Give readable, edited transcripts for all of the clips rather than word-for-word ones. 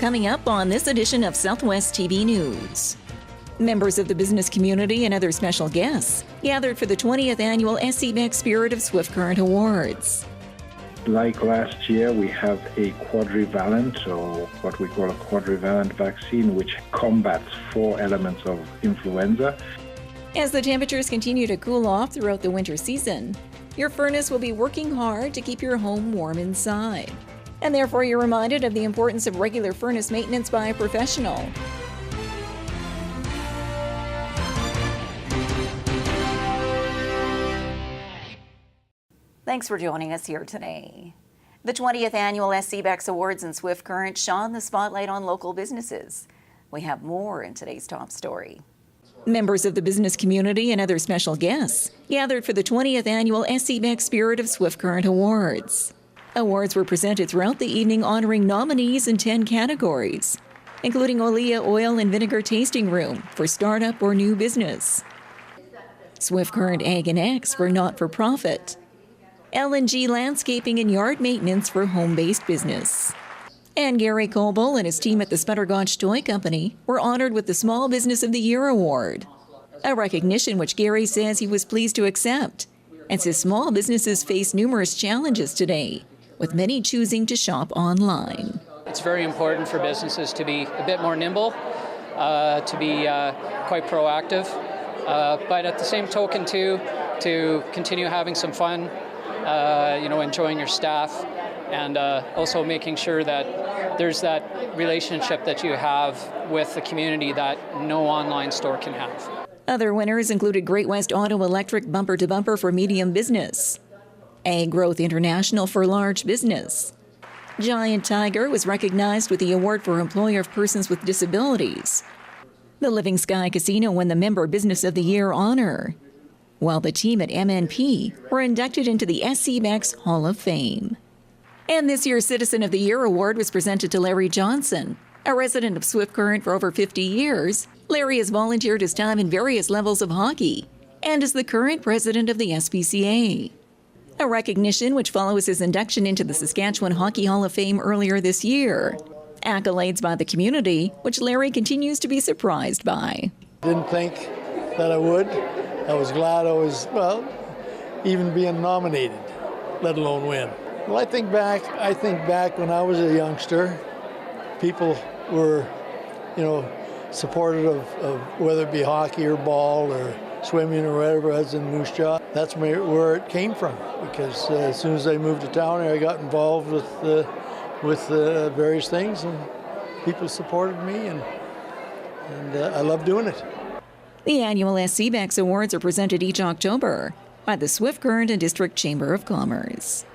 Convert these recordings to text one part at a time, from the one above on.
coming up on this edition of Southwest TV News. Members of the business community and other special guests gathered for the 20th Annual SCBEX Spirit of Swift Current Awards. Like last year, we have a quadrivalent, or what we call a quadrivalent vaccine, which combats 4 elements of influenza. As the temperatures continue to cool off throughout the winter season, your furnace will be working hard to keep your home warm inside. And therefore, you're reminded of the importance of regular furnace maintenance by a professional. Thanks for joining us here today. The 20th Annual SCBEX Awards in Swift Current shone the spotlight on local businesses. We have more in today's top story. Members of the business community and other special guests gathered for the 20th Annual SCBEX Spirit of Swift Current Awards. Awards were presented throughout the evening honoring nominees in 10 categories, including Olea Oil and Vinegar Tasting Room for startup or new business, Swift Current Ag and X for not-for-profit, L&G Landscaping and Yard Maintenance for home-based business. And Gary Coble and his team at the Sputtergotch Toy Company were honored with the Small Business of the Year Award, a recognition which Gary says he was pleased to accept, as his small businesses face numerous challenges today, with many choosing to shop online. It's very important for businesses to be a bit more nimble, to be quite proactive, but at the same token too, to continue having some fun, enjoying your staff, and also making sure that there's that relationship that you have with the community that no online store can have. Other winners included Great West Auto Electric Bumper to Bumper for medium business, Ag Growth International for large business. Giant Tiger was recognized with the award for Employer of Persons with Disabilities. The Living Sky Casino won the Member Business of the Year honor, while the team at MNP were inducted into the SCBEX Hall of Fame. And this year's Citizen of the Year award was presented to Larry Johnson. A resident of Swift Current for over 50 years, Larry has volunteered his time in various levels of hockey and is the current president of the SPCA. A recognition which follows his induction into the Saskatchewan Hockey Hall of Fame earlier this year. Accolades by the community, which Larry continues to be surprised by. Didn't think that I would. I was glad I was, even being nominated, let alone win. Well, I think back when I was a youngster, people were, supportive of whether it be hockey or ball or swimming or whatever as in Moose Jaw. That's where it came from, because as soon as I moved to town, I got involved with various things, and people supported me, and I love doing it. The annual SCBEX Awards are presented each October by the Swift Current and District Chamber of Commerce.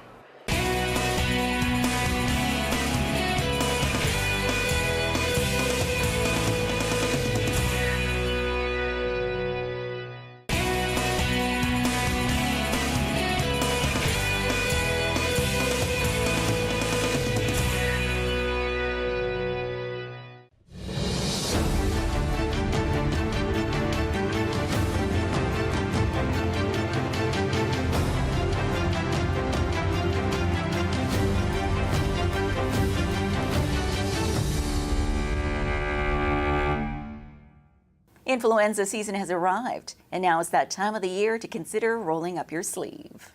Influenza season has arrived, and now is that time of the year to consider rolling up your sleeve.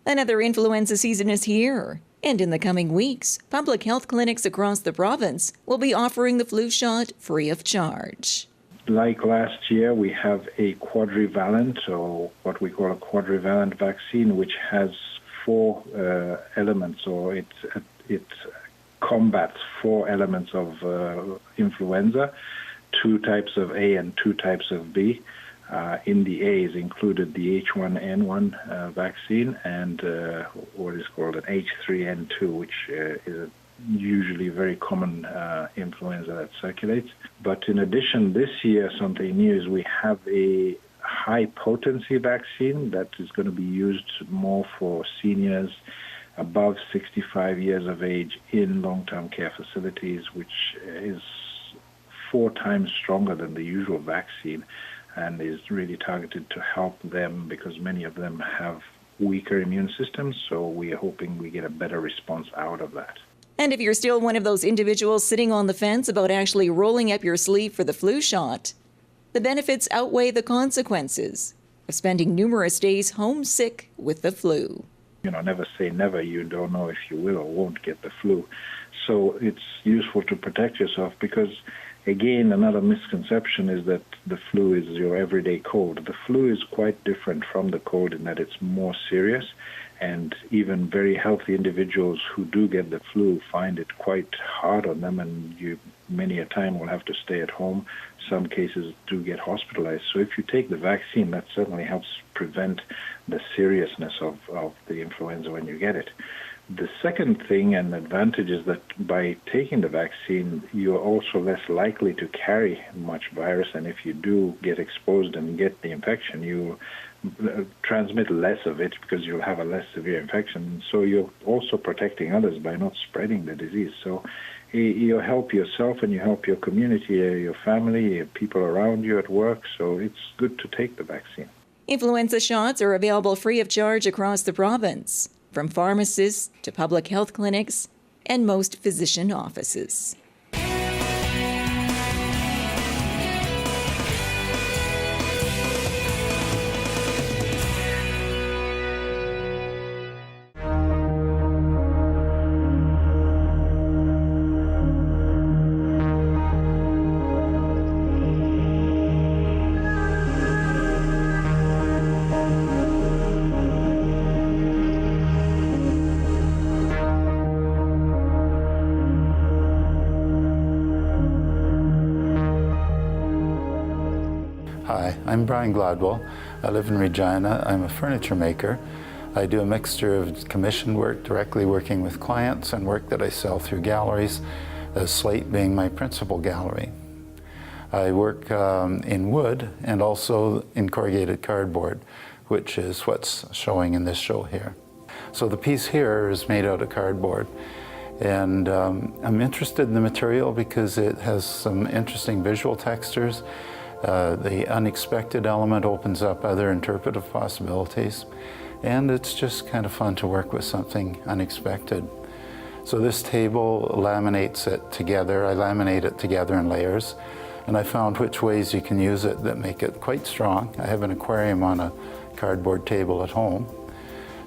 Another influenza season is here, and in the coming weeks, public health clinics across the province will be offering the flu shot free of charge. Like last year, we have a quadrivalent, or what we call a quadrivalent vaccine, which has 4 elements, or it combats 4 elements of influenza. 2 types of A and 2 types of B. In the A is included the H1N1 vaccine and what is called an H3N2, which is usually very common influenza that circulates. But in addition, this year, something new is we have a high-potency vaccine that is going to be used more for seniors above 65 years of age in long-term care facilities, which is 4 times stronger than the usual vaccine and is really targeted to help them because many of them have weaker immune systems, so we are hoping we get a better response out of that. And if you're still one of those individuals sitting on the fence about actually rolling up your sleeve for the flu shot, the benefits outweigh the consequences of spending numerous days homesick with the flu. Never say never. You don't know if you will or won't get the flu. So it's useful to protect yourself because, again, another misconception is that the flu is your everyday cold. The flu is quite different from the cold in that it's more serious, and even very healthy individuals who do get the flu find it quite hard on them, and you many a time will have to stay at home. Some cases do get hospitalized. So if you take the vaccine, that certainly helps prevent the seriousness of the influenza when you get it. The second thing and advantage is that by taking the vaccine, you're also less likely to carry much virus, and if you do get exposed and get the infection, you transmit less of it because you'll have a less severe infection. So you're also protecting others by not spreading the disease. So you help yourself and you help your community, your family, your people around you at work. So it's good to take the vaccine. Influenza shots are available free of charge across the province, from pharmacists to public health clinics and most physician offices. Hi, I'm Brian Gladwell. I live in Regina. I'm a furniture maker. I do a mixture of commission work, directly working with clients, and work that I sell through galleries, Slate being my principal gallery. I work in wood and also in corrugated cardboard, which is what's showing in this show here. So the piece here is made out of cardboard. And I'm interested in the material because it has some interesting visual textures. The unexpected element opens up other interpretive possibilities, and it's just kind of fun to work with something unexpected. So this table laminates it together. I laminate it together in layers, and I found which ways you can use it that make it quite strong. I have an aquarium on a cardboard table at home.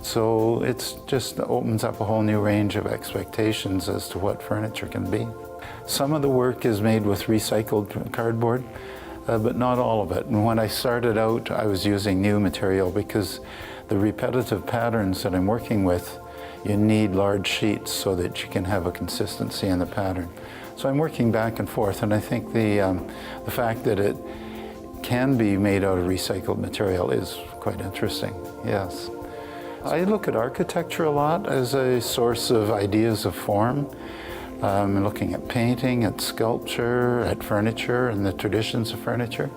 So it just opens up a whole new range of expectations as to what furniture can be. Some of the work is made with recycled cardboard, but not all of it. And when I started out, I was using new material because the repetitive patterns that I'm working with, you need large sheets so that you can have a consistency in the pattern. So I'm working back and forth, and I think the fact that it can be made out of recycled material is quite interesting, yes. I look at architecture a lot as a source of ideas of form. Looking at painting, at sculpture, at furniture, and the traditions of furniture.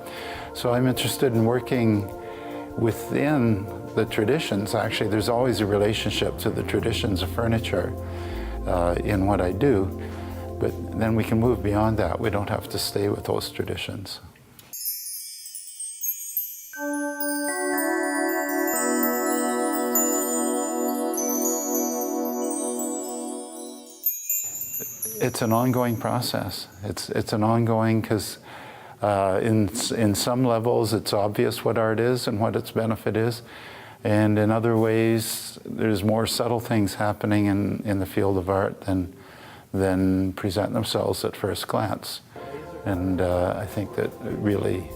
So I'm interested in working within the traditions. Actually, there's always a relationship to the traditions of furniture in what I do, but then we can move beyond that. We don't have to stay with those traditions. It's an ongoing process. It's an ongoing because in some levels it's obvious what art is and what its benefit is, and in other ways there's more subtle things happening in the field of art than present themselves at first glance. And I think that it really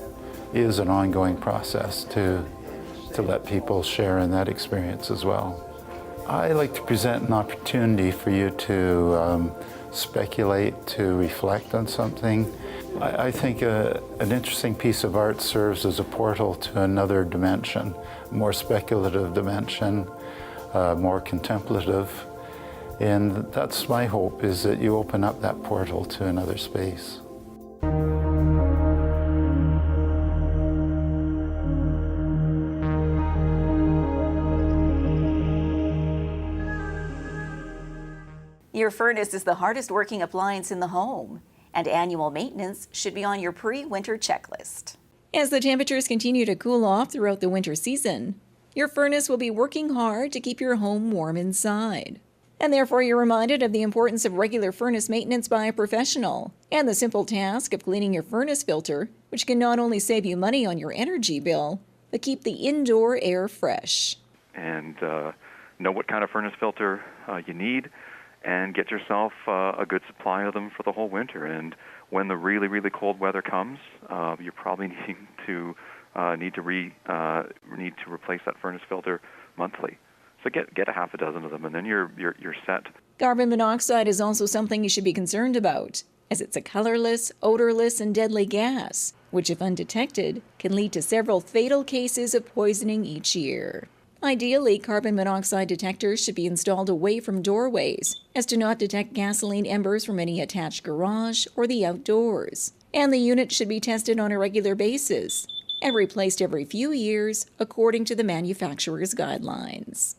is an ongoing process to let people share in that experience as well. I like to present an opportunity for you to speculate, to reflect on something. I think an interesting piece of art serves as a portal to another dimension, a more speculative dimension, more contemplative. And that's my hope, is that you open up that portal to another space. Your furnace is the hardest working appliance in the home, and annual maintenance should be on your pre-winter checklist. As the temperatures continue to cool off throughout the winter season, your furnace will be working hard to keep your home warm inside. And therefore, you're reminded of the importance of regular furnace maintenance by a professional and the simple task of cleaning your furnace filter, which can not only save you money on your energy bill, but keep the indoor air fresh. And know what kind of furnace filter you need, and get yourself a good supply of them for the whole winter. And when the really, really cold weather comes, you're probably needing to need to replace that furnace filter monthly. So get a half a dozen of them, and then you're set. Carbon monoxide is also something you should be concerned about, as it's a colorless, odorless, and deadly gas, which, if undetected, can lead to several fatal cases of poisoning each year. Ideally, carbon monoxide detectors should be installed away from doorways, as to not detect gasoline embers from any attached garage or the outdoors. And the unit should be tested on a regular basis and replaced every few years according to the manufacturer's guidelines.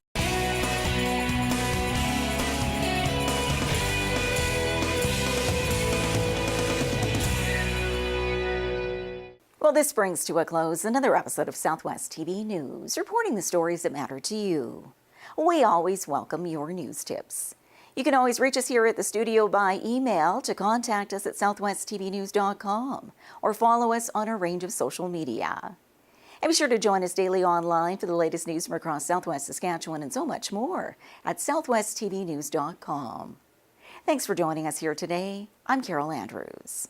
Well, this brings to a close another episode of Southwest TV News, reporting the stories that matter to you. We always welcome your news tips. You can always reach us here at the studio by email to contact us at southwesttvnews.com or follow us on a range of social media. And be sure to join us daily online for the latest news from across Southwest Saskatchewan and so much more at southwesttvnews.com. Thanks for joining us here today. I'm Carol Andrews.